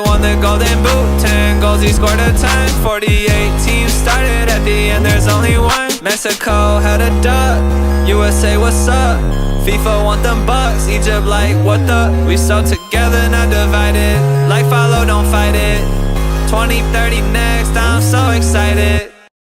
won the golden boot. 10 goals, he scored a ton. 48 teams started, at the end there's only one. Mexico had a dub, USA what's up? FIFA want them bucks, Egypt like what the? We so together, not divided. Like follow, don't fight it. 2030 next, I'm so excited.